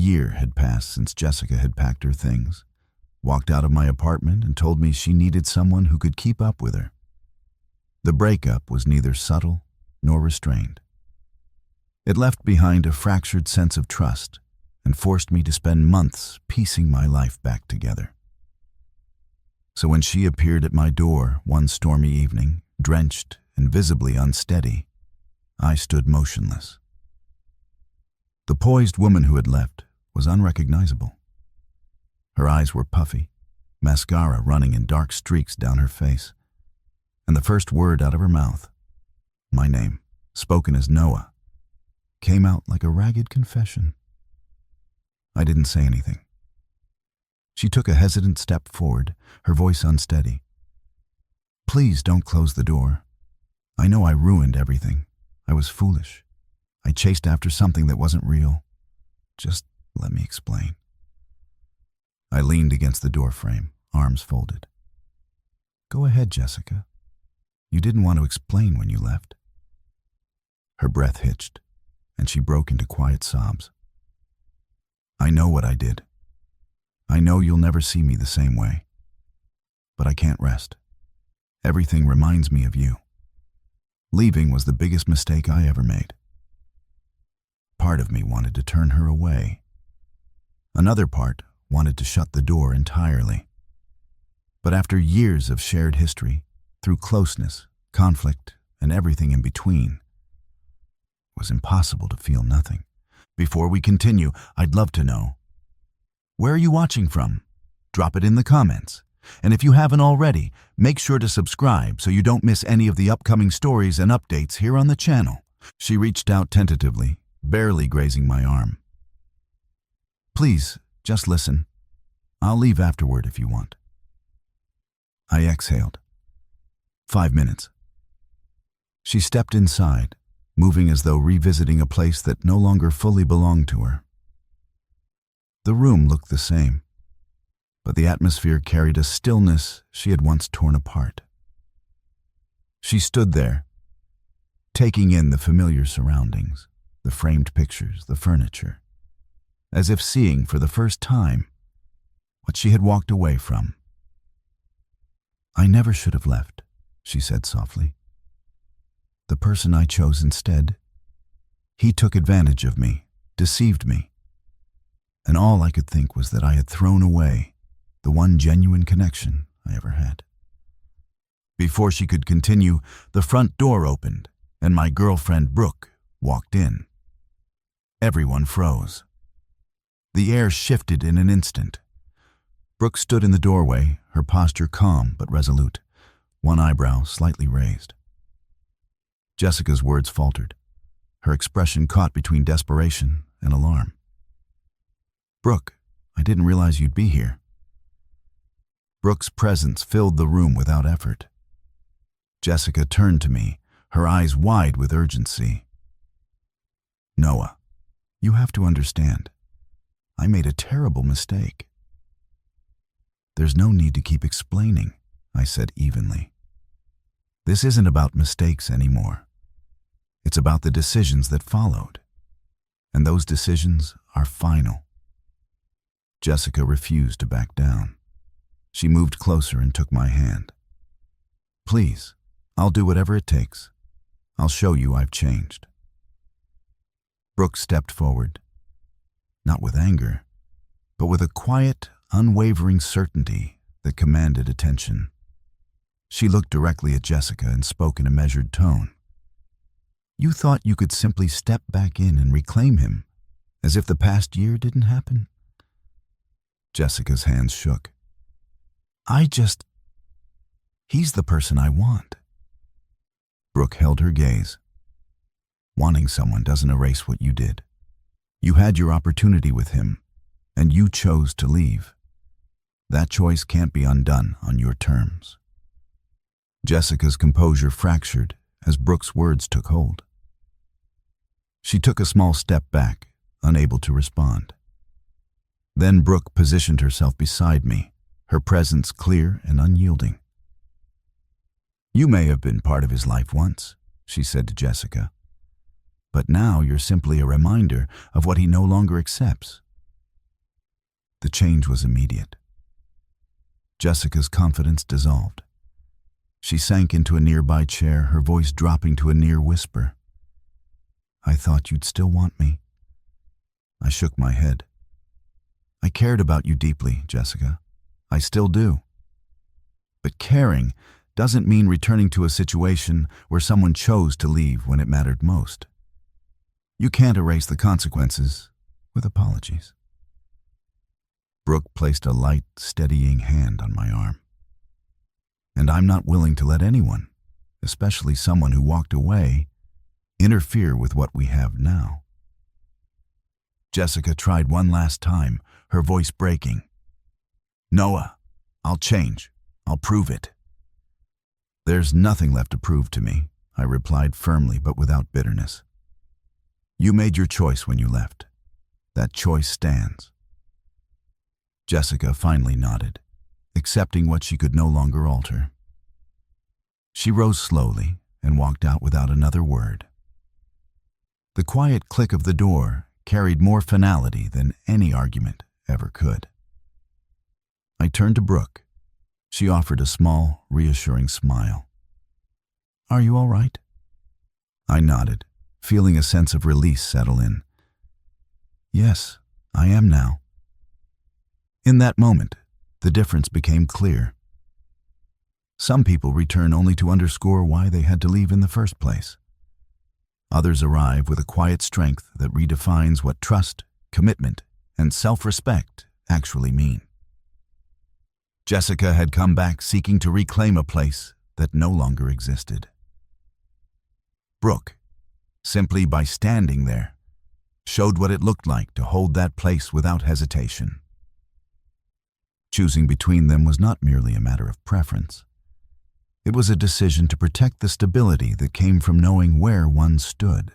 year had passed since Jessica had packed her things, walked out of my apartment, and told me she needed someone who could keep up with her. The breakup was neither subtle nor restrained. It left behind a fractured sense of trust and forced me to spend months piecing my life back together. So when she appeared at my door one stormy evening, drenched and visibly unsteady, I stood motionless. The poised woman who had left was unrecognizable. Her eyes were puffy, mascara running in dark streaks down her face, and the first word out of her mouth, my name, spoken as Noah, came out like a ragged confession. I didn't say anything. She took a hesitant step forward, her voice unsteady. "Please don't close the door. I know I ruined everything. I was foolish. I chased after something that wasn't real. Just let me explain." I leaned against the door frame, arms folded. "Go ahead, Jessica. You didn't want to explain when you left." Her breath hitched, and she broke into quiet sobs. "I know what I did. I know you'll never see me the same way. But I can't rest. Everything reminds me of you. Leaving was the biggest mistake I ever made." Part of me wanted to turn her away. Another part wanted to shut the door entirely. But after years of shared history, through closeness, conflict, and everything in between, it was impossible to feel nothing. Before we continue, I'd love to know, where are you watching from? Drop it in the comments. And if you haven't already, make sure to subscribe so you don't miss any of the upcoming stories and updates here on the channel. She reached out tentatively, barely grazing my arm. "Please, just listen. I'll leave afterward if you want." I exhaled. 5 minutes. She stepped inside, moving as though revisiting a place that no longer fully belonged to her. The room looked the same, but the atmosphere carried a stillness she had once torn apart. She stood there, taking in the familiar surroundings, the framed pictures, the furniture, as if seeing for the first time what she had walked away from. "I never should have left," she said softly. "The person I chose instead, he took advantage of me, deceived me, and all I could think was that I had thrown away the one genuine connection I ever had." Before she could continue, the front door opened, and my girlfriend Brooke walked in. Everyone froze. The air shifted in an instant. Brooke stood in the doorway, her posture calm but resolute, one eyebrow slightly raised. Jessica's words faltered, her expression caught between desperation and alarm. "Brooke, I didn't realize you'd be here." Brooke's presence filled the room without effort. Jessica turned to me, her eyes wide with urgency. "Noah, you have to understand. I made a terrible mistake." "There's no need to keep explaining," I said evenly. "This isn't about mistakes anymore. It's about the decisions that followed. And those decisions are final." Jessica refused to back down. She moved closer and took my hand. "Please, I'll do whatever it takes. I'll show you I've changed." Brooke stepped forward, not with anger, but with a quiet, unwavering certainty that commanded attention. She looked directly at Jessica and spoke in a measured tone. "You thought you could simply step back in and reclaim him, as if the past year didn't happen?" Jessica's hands shook. He's the person I want." Brooke held her gaze. "Wanting someone doesn't erase what you did. You had your opportunity with him, and you chose to leave. That choice can't be undone on your terms." Jessica's composure fractured as Brooke's words took hold. She took a small step back, unable to respond. Then Brooke positioned herself beside me, her presence clear and unyielding. "You may have been part of his life once," she said to Jessica, "but now you're simply a reminder of what he no longer accepts. The change was immediate. Jessica's confidence dissolved. She sank into a nearby chair, her voice dropping to a near whisper. "I thought you'd still want me." I shook my head. "I cared about you deeply, Jessica. I still do. But caring doesn't mean returning to a situation where someone chose to leave when it mattered most. You can't erase the consequences with apologies." Brooke placed a light, steadying hand on my arm. And I'm not willing to let anyone, especially someone who walked away, interfere with what we have now. Jessica tried one last time, her voice breaking. "Noah, I'll change. I'll prove it." "There's nothing left to prove to me," I replied firmly but without bitterness. "You made your choice when you left. That choice stands." Jessica finally nodded, accepting what she could no longer alter. She rose slowly and walked out without another word. The quiet click of the door carried more finality than any argument ever could. I turned to Brooke. She offered a small, reassuring smile. "Are you all right?" I nodded, feeling a sense of release settle in. "Yes, I am now." In that moment, the difference became clear. Some people return only to underscore why they had to leave in the first place. Others arrive with a quiet strength that redefines what trust, commitment, and self-respect actually mean. Jessica had come back seeking to reclaim a place that no longer existed. Brooke, simply by standing there, showed what it looked like to hold that place without hesitation. Choosing between them was not merely a matter of preference. It was a decision to protect the stability that came from knowing where one stood.